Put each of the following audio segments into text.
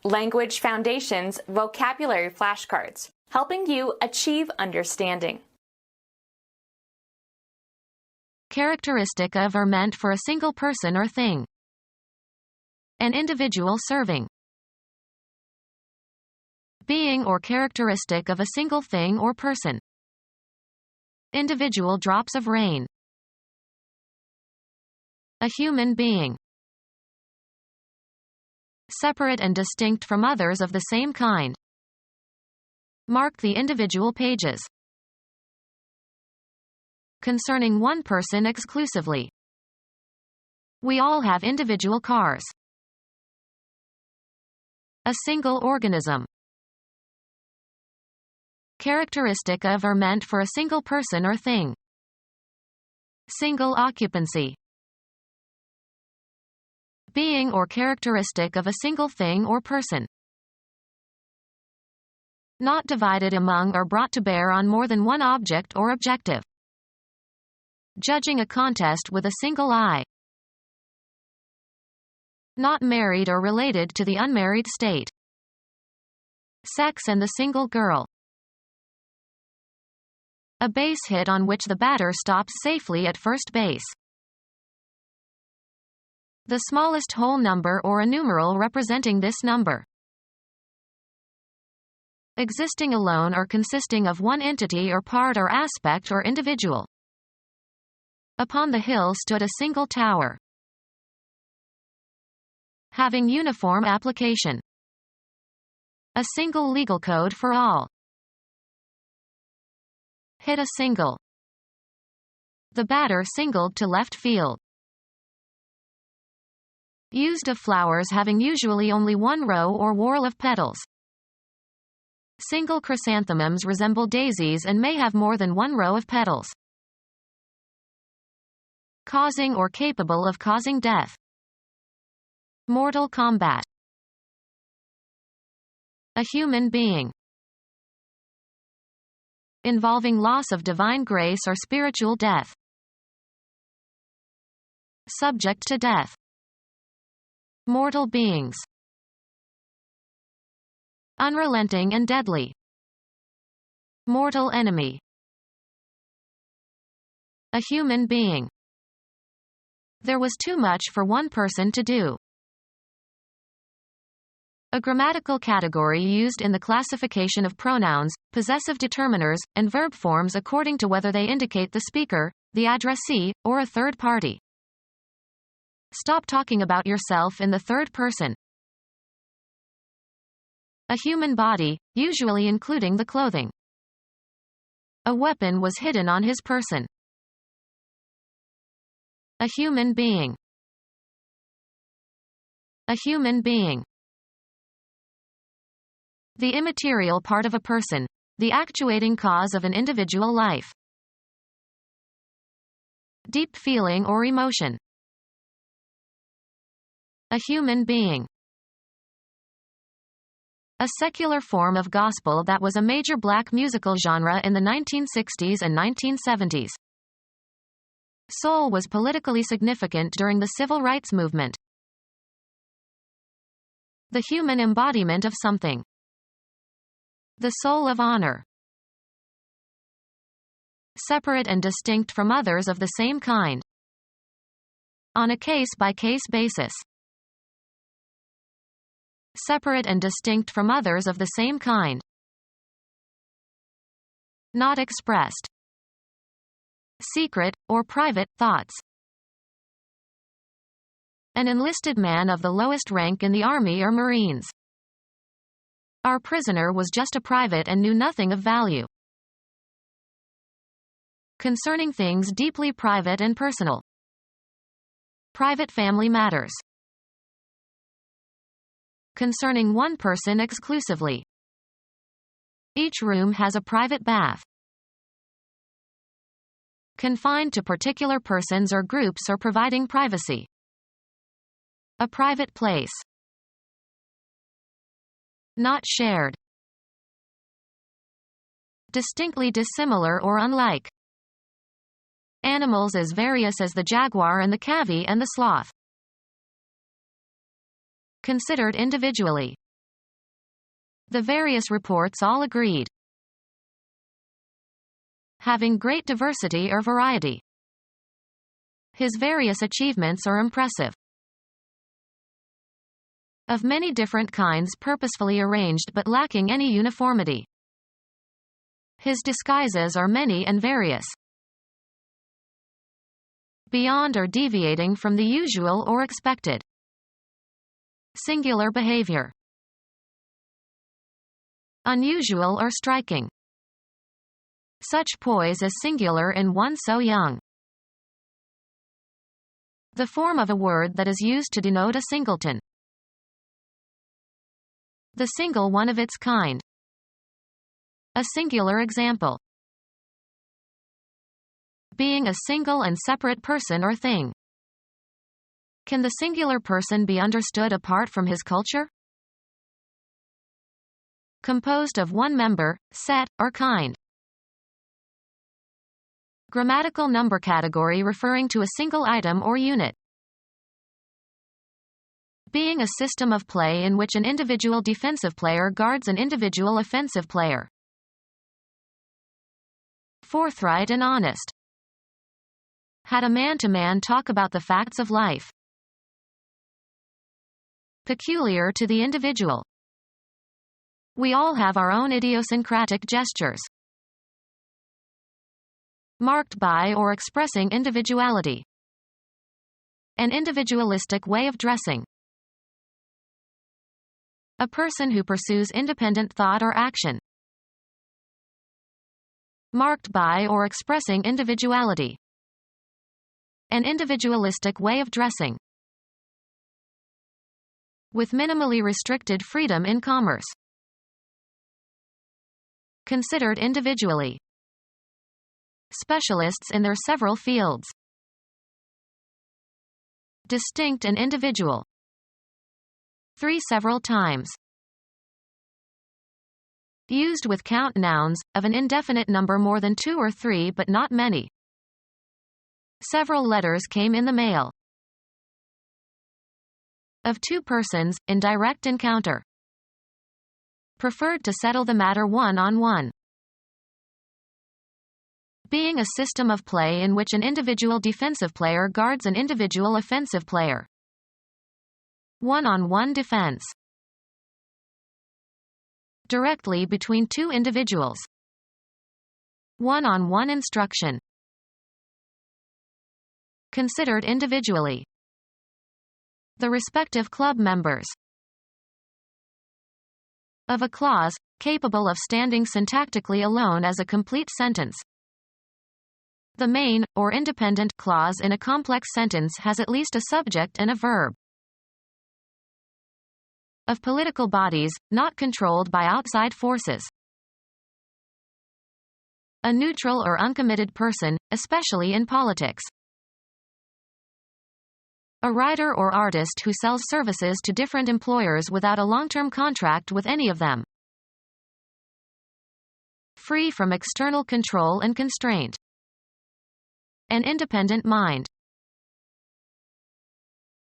Language Foundations Vocabulary Flashcards, helping you achieve understanding. Characteristic of or meant for a single person or thing. An individual serving. Being or characteristic of a single thing or person. Individual drops of rain. A human being. Separate and distinct from others of the same kind. Mark the individual pages. Concerning one person exclusively. We all have individual cars. A single organism. Characteristic of or meant for a single person or thing. Single occupancy. Being or characteristic of a single thing or person. Not divided among or brought to bear on more than one object or objective. Judging a contest with a single eye. Not married or related to the unmarried state. Sex and the single girl. A base hit on which the batter stops safely at first base. The smallest whole number or a numeral representing this number. Existing alone or consisting of one entity or part or aspect or individual. Upon the hill stood a single tower. Having uniform application. A single legal code for all. Hit a single. The batter singled to left field. Used of flowers having usually only one row or whorl of petals. Single chrysanthemums resemble daisies and may have more than one row of petals. Causing or capable of causing death. Mortal combat. A human being. Involving loss of divine grace or spiritual death. Subject to death. Mortal beings. Unrelenting and deadly. Mortal enemy. A human being. There was too much for one person to do. A grammatical category used in the classification of pronouns, possessive determiners, and verb forms according to whether they indicate the speaker, the addressee, or a third party. Stop talking about yourself in the third person. A human body, usually including the clothing. A weapon was hidden on his person. A human being. A human being. The immaterial part of a person, the actuating cause of an individual life. Deep feeling or emotion. A human being. A secular form of gospel that was a major black musical genre in the 1960s and 1970s. Soul was politically significant during the civil rights movement. The human embodiment of something. The soul of honor. Separate and distinct from others of the same kind. On a case-by-case basis. Separate and distinct from others of the same kind. Not expressed. Secret, or private, thoughts. An enlisted man of the lowest rank in the Army or Marines. Our prisoner was just a private and knew nothing of value. Concerning things deeply private and personal. Private family matters. Concerning one person exclusively. Each room has a private bath. Confined to particular persons or groups or providing privacy. A private place. Not shared. Distinctly dissimilar or unlike. Animals as various as the jaguar and the cavy and the sloth. Considered individually. The various reports all agreed. Having great diversity or variety. His various achievements are impressive. Of many different kinds purposefully arranged but lacking any uniformity. His disguises are many and various. Beyond or deviating from the usual or expected. Singular behavior. Unusual or striking. Such poise is singular in one so young. The form of a word that is used to denote a singleton. The single one of its kind. A singular example. Being a single and separate person or thing. Can the singular person be understood apart from his culture? Composed of one member, set, or kind. Grammatical number category referring to a single item or unit. Being a system of play in which an individual defensive player guards an individual offensive player. Forthright and honest. Had a man-to-man talk about the facts of life. Peculiar to the individual. We all have our own idiosyncratic gestures. Marked by or expressing individuality. An individualistic way of dressing. A person who pursues independent thought or action. Marked by or expressing individuality. An individualistic way of dressing. With minimally restricted freedom in commerce. Considered individually. Specialists in their several fields. Distinct and individual. Three several times. Used with count nouns, of an indefinite number more than 2 or 3 but not many. Several letters came in the mail. Of 2 persons, in direct encounter. Preferred to settle the matter one-on-one. Being a system of play in which an individual defensive player guards an individual offensive player. One-on-one defense. Directly between 2 individuals. One-on-one instruction. Considered individually. The respective club members. Of a clause, capable of standing syntactically alone as a complete sentence. The main, or independent, clause in a complex sentence has at least a subject and a verb. Of political bodies, not controlled by outside forces. A neutral or uncommitted person, especially in politics. A writer or artist who sells services to different employers without a long-term contract with any of them. Free from external control and constraint. An independent mind.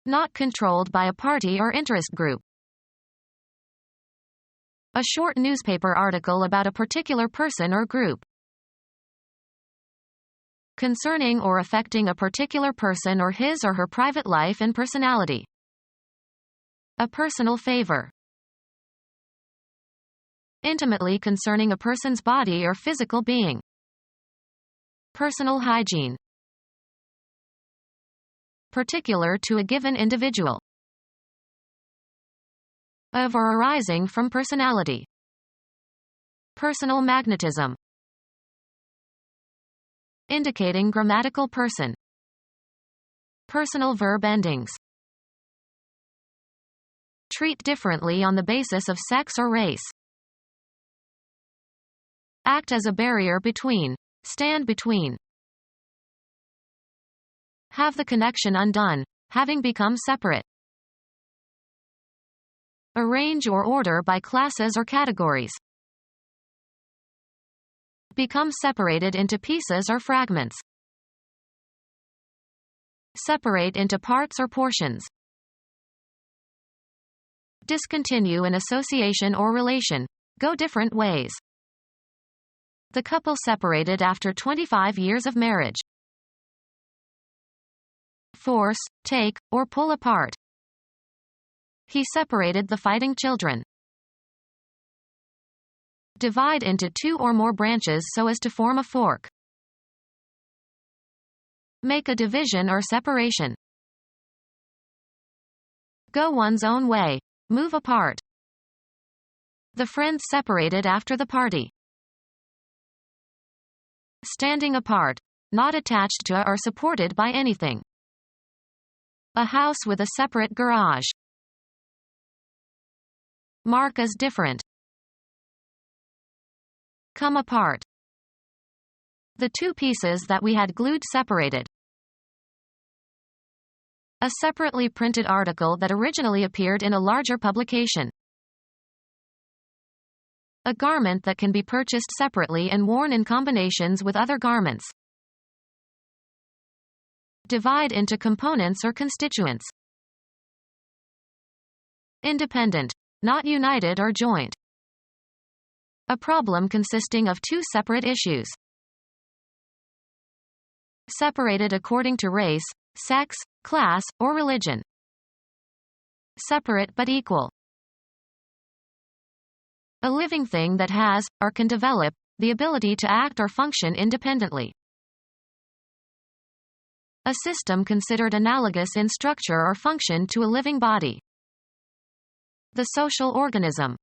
Not controlled by a party or interest group. A short newspaper article about a particular person or group. Concerning or affecting a particular person or his or her private life and personality. A personal favor. Intimately concerning a person's body or physical being. Personal hygiene. Particular to a given individual. Of or arising from personality. Personal magnetism. Indicating grammatical person. Personal verb endings. Treat differently on the basis of sex or race. Act as a barrier between. Stand between. Have the connection undone, having become separate. Arrange or order by classes or categories. Become separated into pieces or fragments. Separate into parts or portions. Discontinue an association or relation, go different ways. The couple separated after 25 years of marriage. Force, take, or pull apart. He separated the fighting children. Divide into two or more branches so as to form a fork. Make a division or separation. Go one's own way. Move apart. The friends separated after the party. Standing apart. Not attached to or supported by anything. A house with a separate garage. Mark as different. Come apart. The two pieces that we had glued separated. A separately printed article that originally appeared in a larger publication. A garment that can be purchased separately and worn in combinations with other garments. Divide into components or constituents. Independent, not united or joint. A problem consisting of two separate issues. Separated according to race, sex, class, or religion. Separate but equal. A living thing that has, or can develop, the ability to act or function independently. A system considered analogous in structure or function to a living body. The social organism.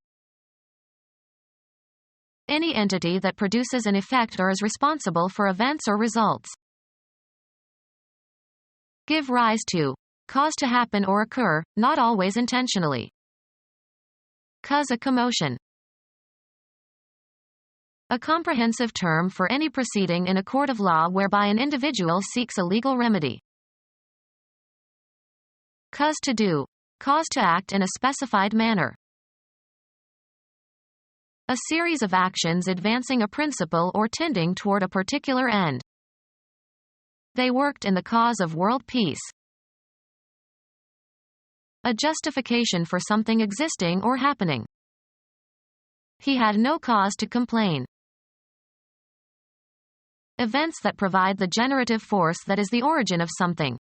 Any entity that produces an effect or is responsible for events or results. Give rise to. Cause to happen or occur, not always intentionally. Cause a commotion. A comprehensive term for any proceeding in a court of law whereby an individual seeks a legal remedy. Cause to do. Cause to act in a specified manner. A series of actions advancing a principle or tending toward a particular end. They worked in the cause of world peace. A justification for something existing or happening. He had no cause to complain. Events that provide the generative force that is the origin of something.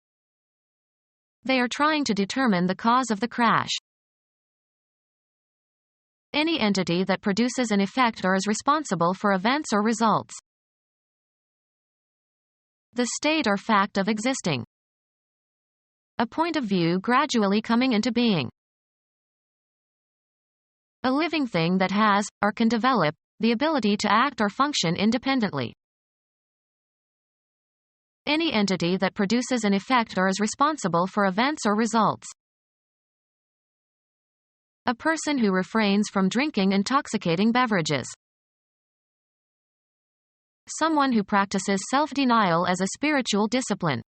They are trying to determine the cause of the crash. Any entity that produces an effect or is responsible for events or results. The state or fact of existing. A point of view gradually coming into being. A living thing that has, or can develop, the ability to act or function independently. Any entity that produces an effect or is responsible for events or results. A person who refrains from drinking intoxicating beverages. Someone who practices self-denial as a spiritual discipline.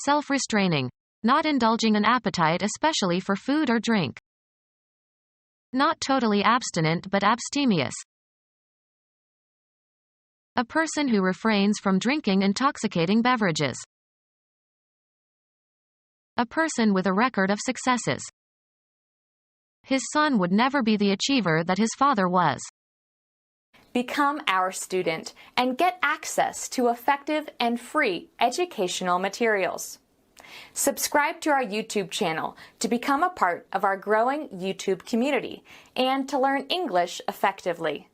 Self-restraining. Not indulging an appetite especially for food or drink. Not totally abstinent but abstemious. A person who refrains from drinking intoxicating beverages. A person with a record of successes. His son would never be the achiever that his father was. Become our student and get access to effective and free educational materials. Subscribe to our YouTube channel to become a part of our growing YouTube community and to learn English effectively.